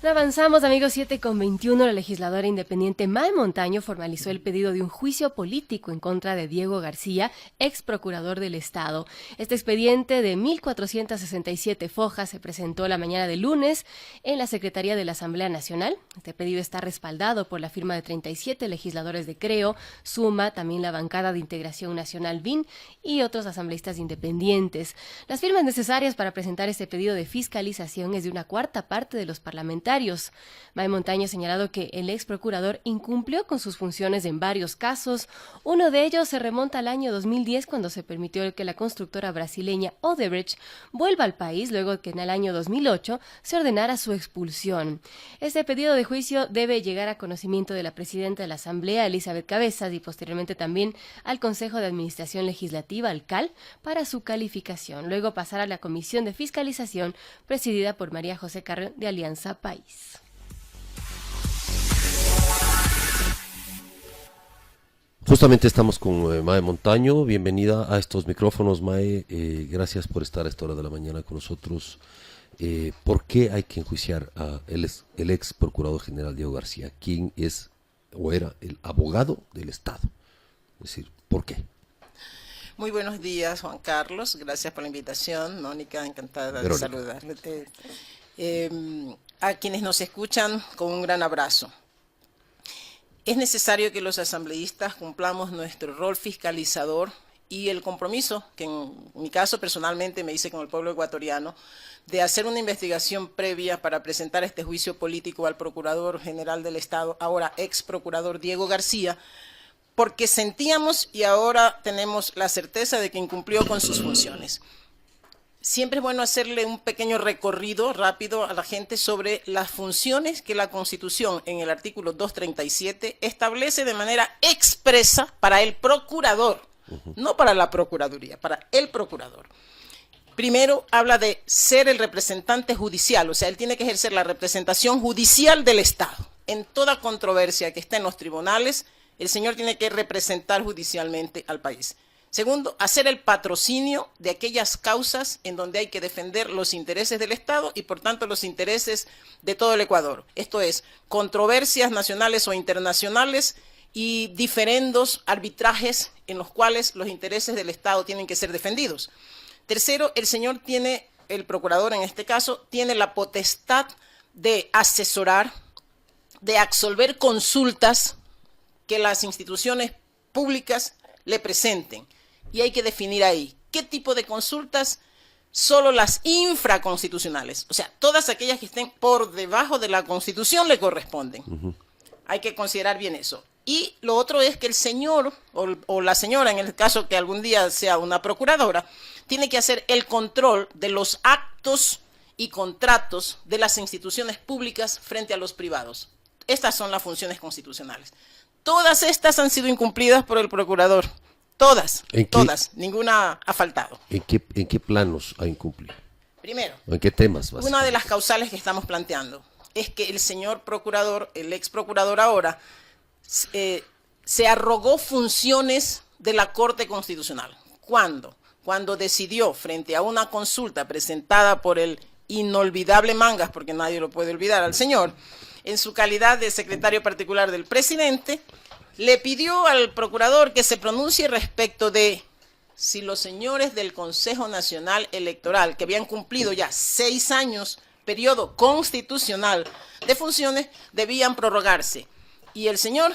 Avanzamos, amigos, 7:21. La legisladora independiente Mae Montaño formalizó el pedido de un juicio político en contra de Diego García, ex procurador del Estado. Este expediente de 1.467 fojas se presentó la mañana de lunes en la Secretaría de la Asamblea Nacional. Este pedido está respaldado por la firma de 37 legisladores de Creo, Suma, también la bancada de Integración Nacional BIN y otros asambleístas independientes. Las firmas necesarias para presentar este pedido de fiscalización es de una cuarta parte de los parlamentarios. Mae Montaño ha señalado que el ex procurador incumplió con sus funciones en varios casos. Uno de ellos se remonta al año 2010, cuando se permitió que la constructora brasileña Odebrecht vuelva al país, luego de que en el año 2008 se ordenara su expulsión. Este pedido de juicio debe llegar a conocimiento de la presidenta de la Asamblea, Elizabeth Cabezas, y posteriormente también al Consejo de Administración Legislativa, al CAL, para su calificación. Luego pasará a la Comisión de Fiscalización, presidida por María José Carrión, de Alianza País. Justamente estamos con Mae Montaño. Bienvenida a estos micrófonos, Mae. Gracias por estar a esta hora de la mañana con nosotros. ¿Por qué hay que enjuiciar a el ex procurador general Diego García, quien es o era el abogado del Estado? Es decir, ¿por qué? Muy buenos días, Juan Carlos. Gracias por la invitación. Mónica, encantada de saludarte. A quienes nos escuchan, con un gran abrazo. Es necesario que los asambleístas cumplamos nuestro rol fiscalizador y el compromiso, que en mi caso personalmente me hice con el pueblo ecuatoriano, de hacer una investigación previa para presentar este juicio político al Procurador General del Estado, ahora ex procurador Diego García, porque sentíamos y ahora tenemos la certeza de que incumplió con sus funciones. Siempre es bueno hacerle un pequeño recorrido rápido a la gente sobre las funciones que la Constitución, en el artículo 237, establece de manera expresa para el procurador, no para la Procuraduría, para el procurador. Primero, habla de ser el representante judicial, o sea, él tiene que ejercer la representación judicial del Estado. En toda controversia que esté en los tribunales, el señor tiene que representar judicialmente al país. Segundo, hacer el patrocinio de aquellas causas en donde hay que defender los intereses del Estado y, por tanto, los intereses de todo el Ecuador. Esto es, controversias nacionales o internacionales y diferendos, arbitrajes en los cuales los intereses del Estado tienen que ser defendidos. Tercero, el señor tiene, el procurador en este caso, tiene la potestad de asesorar, de absolver consultas que las instituciones públicas le presenten. Y hay que definir ahí qué tipo de consultas. Solo las infraconstitucionales, o sea, todas aquellas que estén por debajo de la Constitución le corresponden. Hay que considerar bien eso. Y lo otro es que el señor o la señora, en el caso que algún día sea una procuradora, tiene que hacer el control de los actos y contratos de las instituciones públicas frente a los privados. Estas son las funciones constitucionales. Todas estas han sido incumplidas por el procurador. Todas, ninguna ha faltado. ¿En qué planos ha incumplido? Primero, ¿En qué temas? Una de las causales que estamos planteando es que el señor procurador, el ex procurador ahora, se arrogó funciones de la Corte Constitucional. ¿Cuándo? Cuando decidió, frente a una consulta presentada por el inolvidable Mangas, porque nadie lo puede olvidar al señor, en su calidad de secretario particular del presidente, le pidió al procurador que se pronuncie respecto de si los señores del Consejo Nacional Electoral, que habían cumplido ya 6 años, periodo constitucional de funciones, debían prorrogarse. Y el señor,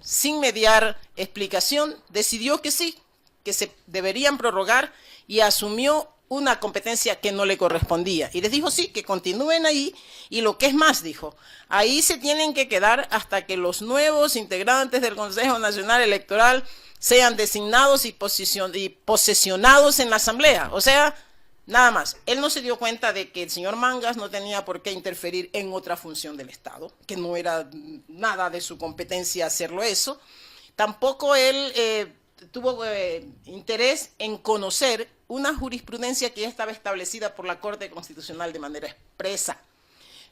sin mediar explicación, decidió que sí, que se deberían prorrogar y asumió una competencia que no le correspondía. Y les dijo sí, que continúen ahí, y lo que es más, dijo, ahí se tienen que quedar hasta que los nuevos integrantes del Consejo Nacional Electoral sean designados y posesionados en la Asamblea. O sea, nada más. Él no se dio cuenta de que el señor Mangas no tenía por qué interferir en otra función del Estado, que no era nada de su competencia hacerlo eso. Tampoco él tuvo interés en conocer una jurisprudencia que ya estaba establecida por la Corte Constitucional de manera expresa.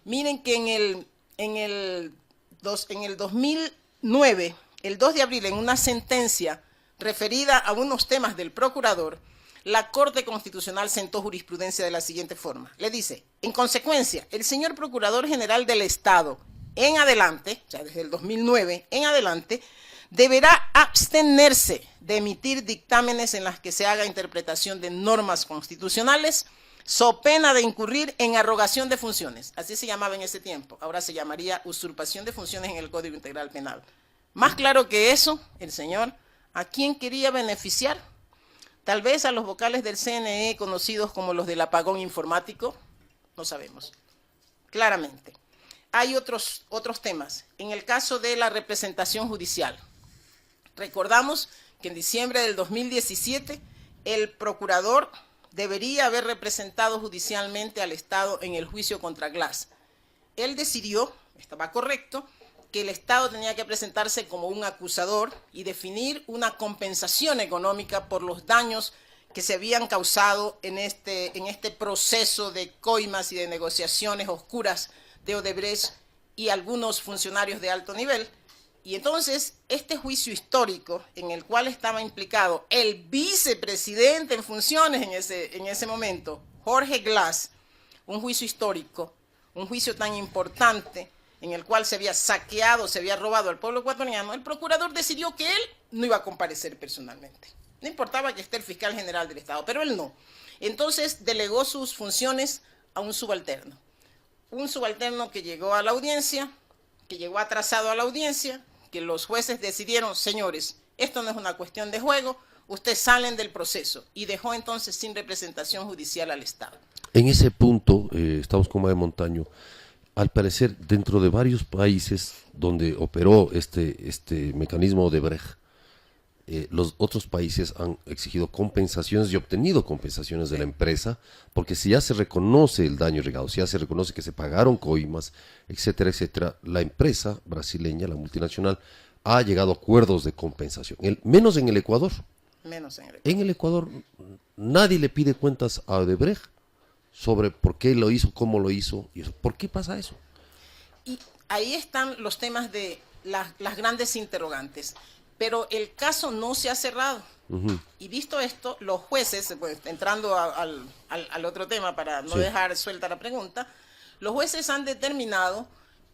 Miren que en el 2009, el 2 de abril, en una sentencia referida a unos temas del procurador, la Corte Constitucional sentó jurisprudencia de la siguiente forma. Le dice, en consecuencia, el señor Procurador General del Estado, en adelante, o sea, desde el 2009 en adelante, deberá abstenerse de emitir dictámenes en las que se haga interpretación de normas constitucionales, so pena de incurrir en arrogación de funciones. Así se llamaba en ese tiempo. Ahora se llamaría usurpación de funciones en el Código Integral Penal. Más claro que eso, el señor, ¿a quién quería beneficiar? Tal vez a los vocales del CNE, conocidos como los del apagón informático, no sabemos. Claramente. Hay otros temas. En el caso de la representación judicial, recordamos que en diciembre del 2017 el procurador debería haber representado judicialmente al Estado en el juicio contra Glass. Él decidió, estaba correcto, que el Estado tenía que presentarse como un acusador y definir una compensación económica por los daños que se habían causado en este proceso de coimas y de negociaciones oscuras de Odebrecht y algunos funcionarios de alto nivel. Y entonces, este juicio histórico en el cual estaba implicado el vicepresidente en funciones en ese momento, Jorge Glass, un juicio histórico, un juicio tan importante, en el cual se había saqueado, se había robado al pueblo ecuatoriano, el procurador decidió que él no iba a comparecer personalmente. No importaba que esté el fiscal general del Estado, pero él no. Entonces delegó sus funciones a un subalterno. Un subalterno que llegó a la audiencia, que llegó atrasado a la audiencia, que los jueces decidieron, señores, esto no es una cuestión de juego, ustedes salen del proceso, y dejó entonces sin representación judicial al Estado. En ese punto, estamos con Mae Montaño. Al parecer, dentro de varios países donde operó este mecanismo Odebrecht, los otros países han exigido compensaciones y obtenido compensaciones de la empresa, porque si ya se reconoce el daño regado, si ya se reconoce que se pagaron coimas, etcétera, etcétera, la empresa brasileña, la multinacional, ha llegado a acuerdos de compensación, menos en el Ecuador. Menos en el Ecuador. En el Ecuador nadie le pide cuentas a Odebrecht sobre por qué lo hizo, cómo lo hizo, y eso. ¿Por qué pasa eso? Y ahí están los temas de las grandes interrogantes. Pero el caso no se ha cerrado. Y visto esto, los jueces, pues, entrando al otro tema para no dejar suelta la pregunta, los jueces han determinado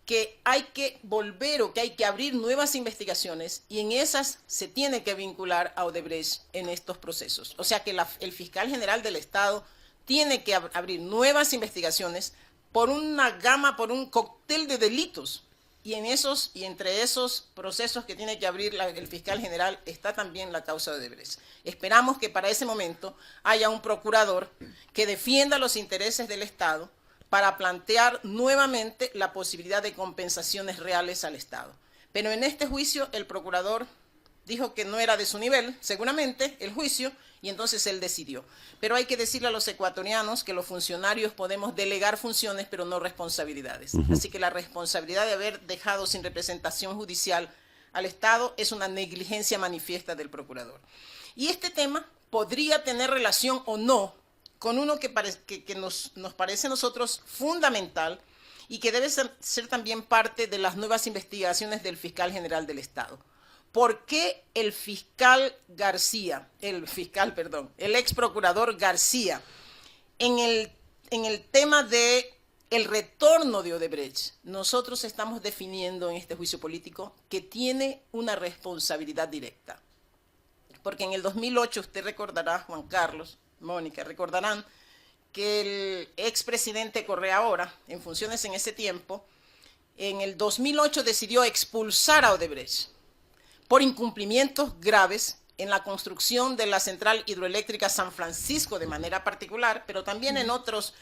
que hay que volver o que hay que abrir nuevas investigaciones y en esas se tiene que vincular a Odebrecht en estos procesos. O sea que el fiscal general del Estado tiene que abrir nuevas investigaciones por una gama, por un cóctel de delitos. Y entre esos procesos que tiene que abrir el fiscal general está también la causa de Odebrecht. Esperamos que para ese momento haya un procurador que defienda los intereses del Estado para plantear nuevamente la posibilidad de compensaciones reales al Estado. Pero en este juicio el procurador dijo que no era de su nivel, seguramente, el juicio, y entonces él decidió. Pero hay que decirle a los ecuatorianos que los funcionarios podemos delegar funciones, pero no responsabilidades. Así que la responsabilidad de haber dejado sin representación judicial al Estado es una negligencia manifiesta del procurador. Y este tema podría tener relación o no con uno que nos parece a nosotros fundamental y que debe ser también parte de las nuevas investigaciones del fiscal general del Estado. ¿Por qué el ex procurador García, en el tema de el retorno de Odebrecht, nosotros estamos definiendo en este juicio político que tiene una responsabilidad directa? Porque en el 2008, usted recordará, Juan Carlos, Mónica, recordarán que el expresidente Correa ahora, en funciones en ese tiempo, en el 2008 decidió expulsar a Odebrecht por incumplimientos graves en la construcción de la central hidroeléctrica San Francisco de manera particular, pero también en otros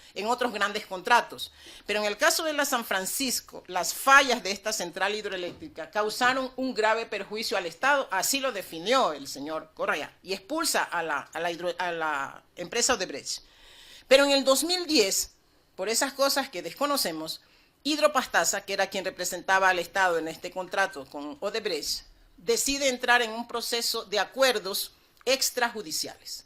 grandes contratos. Pero en el caso de la San Francisco, las fallas de esta central hidroeléctrica causaron un grave perjuicio al Estado, así lo definió el señor Correa, y expulsa a la empresa Odebrecht. Pero en el 2010, por esas cosas que desconocemos, Hidropastasa, que era quien representaba al Estado en este contrato con Odebrecht, decide entrar en un proceso de acuerdos extrajudiciales.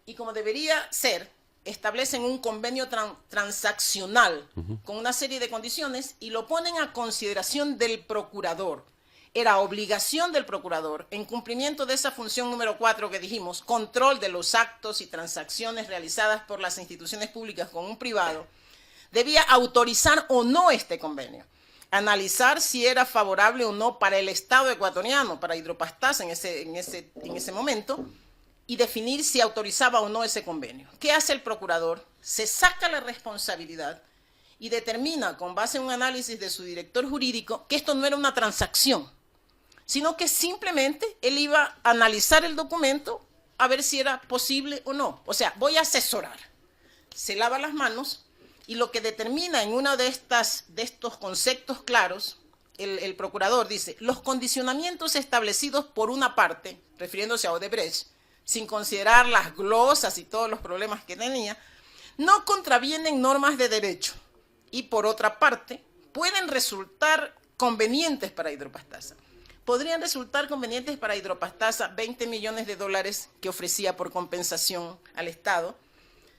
Y como debería ser, establecen un convenio transaccional con una serie de condiciones y lo ponen a consideración del procurador. Era obligación del procurador, en cumplimiento de esa función número 4 que dijimos, control de los actos y transacciones realizadas por las instituciones públicas con un privado, debía autorizar o no este convenio, analizar si era favorable o no para el Estado ecuatoriano, para Hidropastasa en ese momento, y definir si autorizaba o no ese convenio. ¿Qué hace el procurador? Se saca la responsabilidad y determina, con base en un análisis de su director jurídico, que esto no era una transacción, sino que simplemente él iba a analizar el documento a ver si era posible o no. O sea, voy a asesorar. Se lava las manos y lo que determina en uno de estos conceptos claros, el procurador dice, los condicionamientos establecidos por una parte, refiriéndose a Odebrecht, sin considerar las glosas y todos los problemas que tenía, no contravienen normas de derecho y por otra parte pueden resultar convenientes para Hidropastasa. Podrían resultar convenientes para Hidropastasa 20 millones de dólares que ofrecía por compensación al Estado,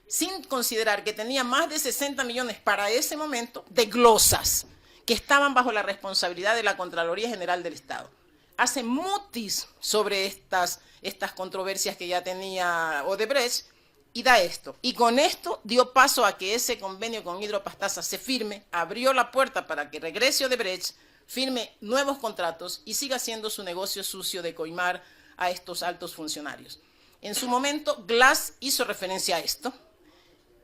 sin considerar que tenía más de 60 millones para ese momento de glosas que estaban bajo la responsabilidad de la Contraloría General del Estado. Hace mutis sobre estas controversias que ya tenía Odebrecht y da esto. Y con esto dio paso a que ese convenio con Hidropastasa se firme, abrió la puerta para que regrese Odebrecht, firme nuevos contratos y siga haciendo su negocio sucio de coimar a estos altos funcionarios. En su momento, Glass hizo referencia a esto.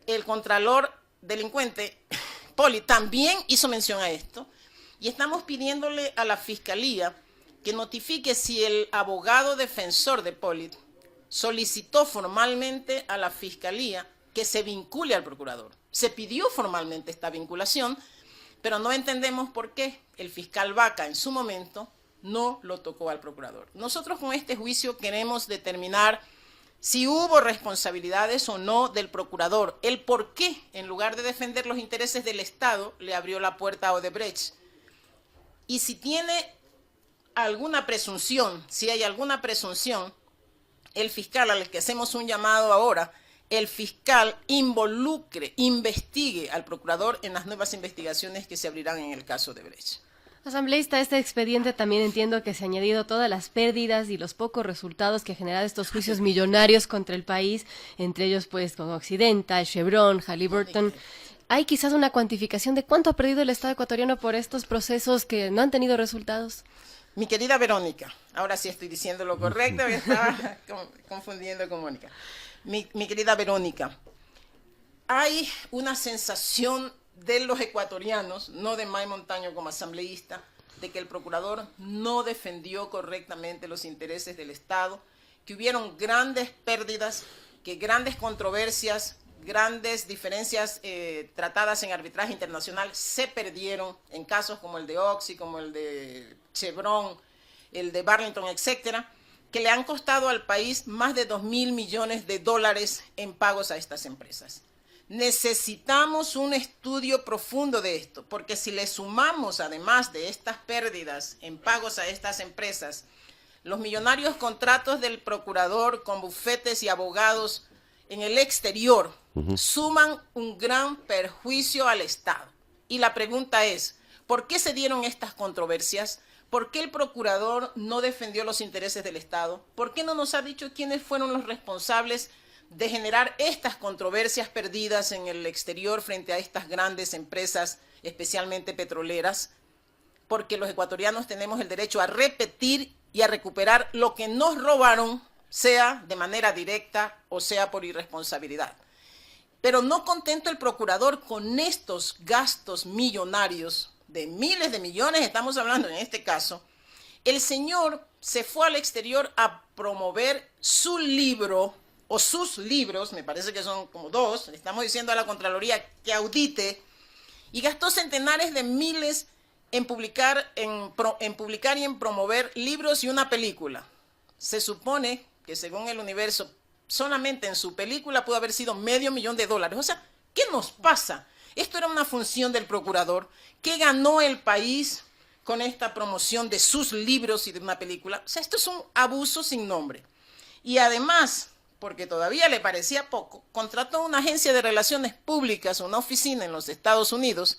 El contralor delincuente, Poli, también hizo mención a esto. Y estamos pidiéndole a la Fiscalía que notifique si el abogado defensor de Poli solicitó formalmente a la Fiscalía que se vincule al procurador. Se pidió formalmente esta vinculación, pero no entendemos por qué el fiscal Vaca en su momento no lo tocó al procurador. Nosotros con este juicio queremos determinar si hubo responsabilidades o no del procurador, el por qué, en lugar de defender los intereses del Estado, le abrió la puerta a Odebrecht. Y si tiene alguna presunción, si hay alguna presunción, el fiscal al que hacemos un llamado ahora, el fiscal involucre, investigue al procurador en las nuevas investigaciones que se abrirán en el caso de Odebrecht. Asambleísta, este expediente también entiendo que se ha añadido todas las pérdidas y los pocos resultados que generan estos juicios millonarios contra el país, entre ellos pues con Occidental, Chevron, Halliburton. ¿Hay quizás una cuantificación de cuánto ha perdido el Estado ecuatoriano por estos procesos que no han tenido resultados? Mi querida Verónica, ahora sí estoy diciendo lo correcto, me estaba confundiendo con Mónica. Mi querida Verónica, hay una sensación de los ecuatorianos, no de May Montaño como asambleísta, de que el procurador no defendió correctamente los intereses del Estado, que hubieron grandes pérdidas, que grandes controversias, grandes diferencias tratadas en arbitraje internacional se perdieron en casos como el de Oxy, como el de Chevron, el de Burlington, etcétera, que le han costado al país más de 2.000 millones de dólares en pagos a estas empresas. Necesitamos un estudio profundo de esto, porque si le sumamos, además de estas pérdidas en pagos a estas empresas, los millonarios contratos del procurador con bufetes y abogados en el exterior, suman un gran perjuicio al Estado. Y la pregunta es, ¿por qué se dieron estas controversias? ¿Por qué el procurador no defendió los intereses del Estado? ¿Por qué no nos ha dicho quiénes fueron los responsables de generar estas controversias perdidas en el exterior frente a estas grandes empresas, especialmente petroleras? Porque los ecuatorianos tenemos el derecho a repetir y a recuperar lo que nos robaron, sea de manera directa o sea por irresponsabilidad. Pero no contento el procurador con estos gastos millonarios, de miles de millones estamos hablando en este caso, el señor se fue al exterior a promover su libro, o sus libros, me parece que son como dos, le estamos diciendo a la Contraloría que audite, y gastó centenares de miles en publicar y en promover libros y una película. Se supone que según el Universo, solamente en su película pudo haber sido $500,000. O sea, ¿qué nos pasa? Esto era una función del procurador. ¿Qué ganó el país con esta promoción de sus libros y de una película? O sea, esto es un abuso sin nombre. Y además, porque todavía le parecía poco, contrató una agencia de relaciones públicas, una oficina en los Estados Unidos,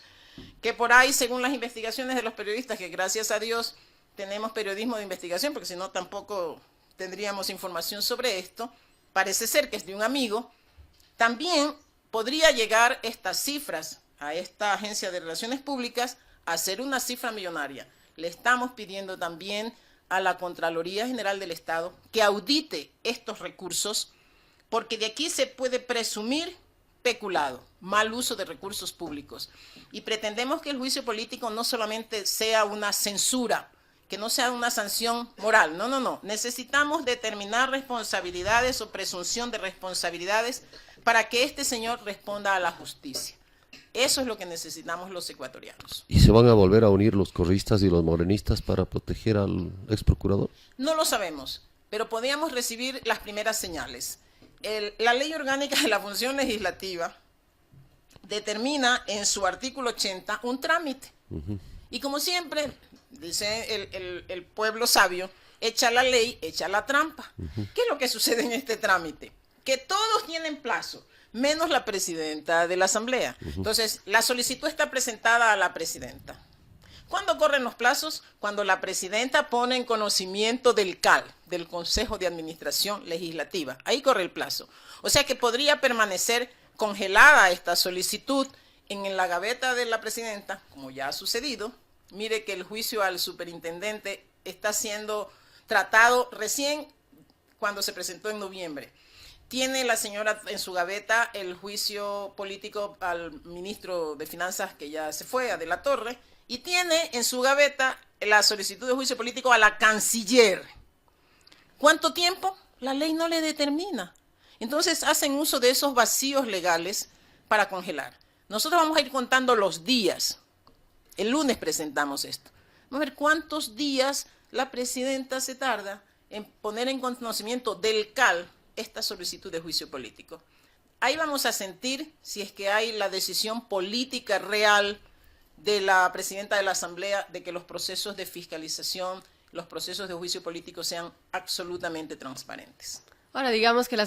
que por ahí, según las investigaciones de los periodistas, que gracias a Dios tenemos periodismo de investigación, porque si no tampoco tendríamos información sobre esto, parece ser que es de un amigo, también podría llegar estas cifras a esta agencia de relaciones públicas a ser una cifra millonaria. Le estamos pidiendo también a la Contraloría General del Estado que audite estos recursos, porque de aquí se puede presumir peculado, mal uso de recursos públicos. Y pretendemos que el juicio político no solamente sea una censura, que no sea una sanción moral. No, no, no. Necesitamos determinar responsabilidades o presunción de responsabilidades para que este señor responda a la justicia. Eso es lo que necesitamos los ecuatorianos. ¿Y se van a volver a unir los correístas y los morenistas para proteger al ex procurador? No lo sabemos, pero podríamos recibir las primeras señales. La Ley Orgánica de la Función Legislativa determina en su artículo 80 un trámite. Y como siempre, dice el pueblo sabio, echa la ley, echa la trampa. ¿Qué es lo que sucede en este trámite? Que todos tienen plazo, menos la presidenta de la Asamblea. Entonces, la solicitud está presentada a la presidenta. ¿Cuándo corren los plazos? Cuando la presidenta pone en conocimiento del CAL, del Consejo de Administración Legislativa. Ahí corre el plazo. O sea que podría permanecer congelada esta solicitud en la gaveta de la presidenta, como ya ha sucedido. Mire que el juicio al superintendente está siendo tratado recién cuando se presentó en noviembre. Tiene la señora en su gaveta el juicio político al ministro de Finanzas, que ya se fue, a De la Torre, y tiene en su gaveta la solicitud de juicio político a la canciller. ¿Cuánto tiempo? La ley no le determina. Entonces hacen uso de esos vacíos legales para congelar. Nosotros vamos a ir contando los días. El lunes presentamos esto. Vamos a ver cuántos días la presidenta se tarda en poner en conocimiento del CAL esta solicitud de juicio político. Ahí vamos a sentir si es que hay la decisión política real de la presidenta de la Asamblea de que los procesos de fiscalización, los procesos de juicio político sean absolutamente transparentes. Ahora, digamos que la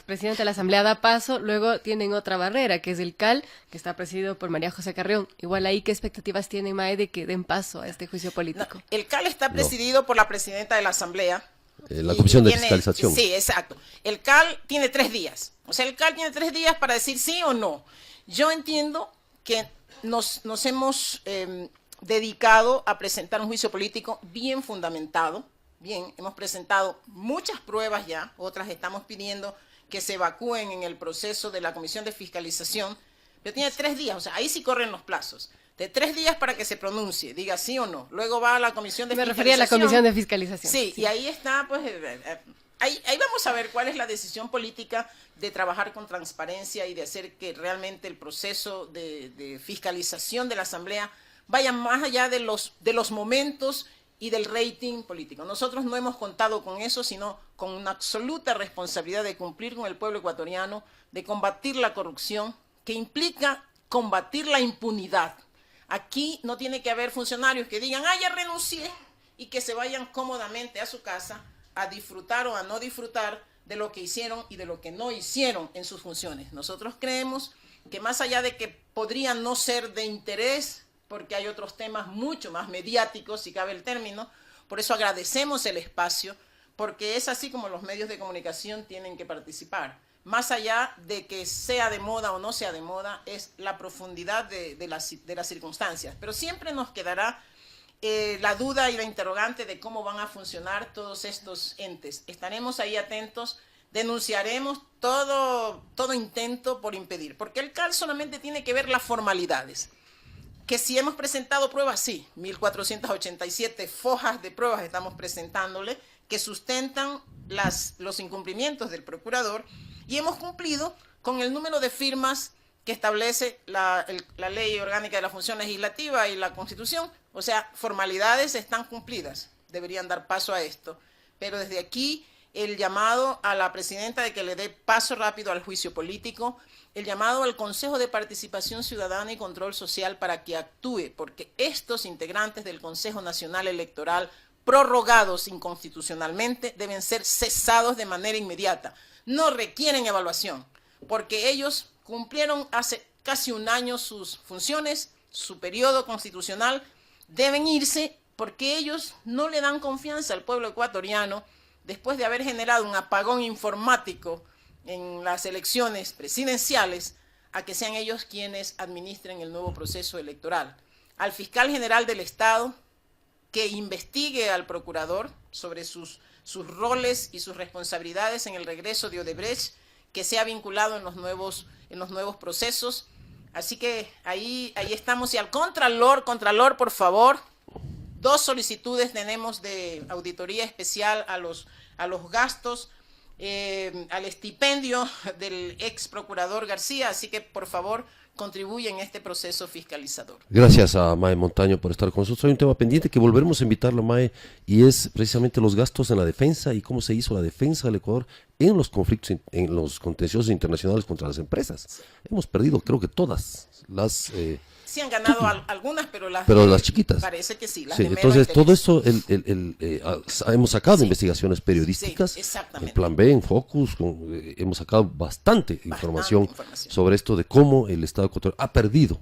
presidenta de la Asamblea da paso, luego tienen otra barrera, que es el CAL, que está presidido por María José Carrión. Igual ahí, ¿qué expectativas tiene MAE de que den paso a este juicio político? No, el CAL está presidido por la presidenta de la Asamblea. La Comisión de Fiscalización. Sí, exacto. El CAL tiene 3 días. O sea, el CAL tiene 3 días para decir sí o no. Yo entiendo que nos hemos dedicado a presentar un juicio político bien fundamentado. Bien, hemos presentado muchas pruebas ya, otras estamos pidiendo que se evacúen en el proceso de la Comisión de Fiscalización, pero tiene 3 días, o sea, ahí sí corren los plazos. De 3 días para que se pronuncie, diga sí o no. Luego va a la Comisión de Fiscalización. Me refería a la Comisión de Fiscalización. Sí, y ahí está, pues, ahí vamos a ver cuál es la decisión política de trabajar con transparencia y de hacer que realmente el proceso de fiscalización de la Asamblea vaya más allá de los momentos y del rating político. Nosotros no hemos contado con eso, sino con una absoluta responsabilidad de cumplir con el pueblo ecuatoriano, de combatir la corrupción, que implica combatir la impunidad. Aquí no tiene que haber funcionarios que digan, ya renuncié, y que se vayan cómodamente a su casa a disfrutar o a no disfrutar de lo que hicieron y de lo que no hicieron en sus funciones. Nosotros creemos que más allá de que podrían no ser de interés, porque hay otros temas mucho más mediáticos, si cabe el término, por eso agradecemos el espacio, porque es así como los medios de comunicación tienen que participar. Más allá de que sea de moda o no sea de moda, es la profundidad de las circunstancias. Pero siempre nos quedará la duda y la interrogante de cómo van a funcionar todos estos entes. Estaremos ahí atentos, denunciaremos todo intento por impedir, porque el CAL solamente tiene que ver las formalidades. Que si hemos presentado pruebas, sí, 1.487 fojas de pruebas estamos presentándole que sustentan los incumplimientos del procurador y hemos cumplido con el número de firmas que establece la Ley Orgánica de la Función Legislativa y la Constitución. O sea, formalidades están cumplidas, deberían dar paso a esto. Pero desde aquí el llamado a la presidenta de que le dé paso rápido al juicio político, el llamado al Consejo de Participación Ciudadana y Control Social para que actúe, porque estos integrantes del Consejo Nacional Electoral, prorrogados inconstitucionalmente, deben ser cesados de manera inmediata. No requieren evaluación, porque ellos cumplieron hace casi un año sus funciones, su periodo constitucional, deben irse porque ellos no le dan confianza al pueblo ecuatoriano después de haber generado un apagón informático en las elecciones presidenciales, a que sean ellos quienes administren el nuevo proceso electoral. Al fiscal general del Estado, que investigue al procurador sobre sus roles y sus responsabilidades en el regreso de Odebrecht, que sea vinculado en los nuevos procesos. Así que ahí estamos. Y al Contralor, por favor, 2 solicitudes tenemos de auditoría especial a los gastos, al estipendio del ex procurador García, así que por favor contribuye en este proceso fiscalizador. Gracias a Mae Montaño por estar con nosotros. Hay un tema pendiente que volveremos a invitarlo, Mae, y es precisamente los gastos en la defensa y cómo se hizo la defensa del Ecuador en los conflictos, en los contenciosos internacionales contra las empresas. Sí. Hemos perdido, creo que todas las... sí han ganado algunas, pero las chiquitas. Parece que sí. Las sí, de entonces todo eso hemos sacado investigaciones periodísticas, sí, en Plan B, en Focus, hemos sacado bastante información sobre esto de cómo el Estado ecuatoriano ha perdido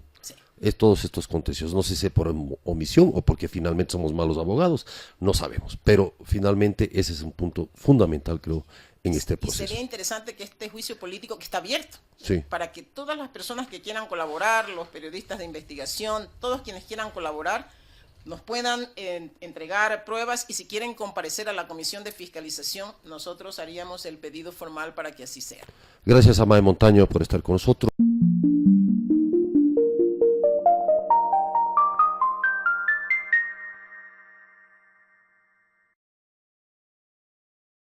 todos estos contenciosos. No sé si por omisión o porque finalmente somos malos abogados, no sabemos, pero finalmente ese es un punto fundamental, creo, en este proceso. Y sería interesante que este juicio político, que está abierto, sí, para que todas las personas que quieran colaborar, los periodistas de investigación, todos quienes quieran colaborar, nos puedan entregar pruebas, y si quieren comparecer a la Comisión de Fiscalización, nosotros haríamos el pedido formal para que así sea. Gracias a Mae Montaño por estar con nosotros.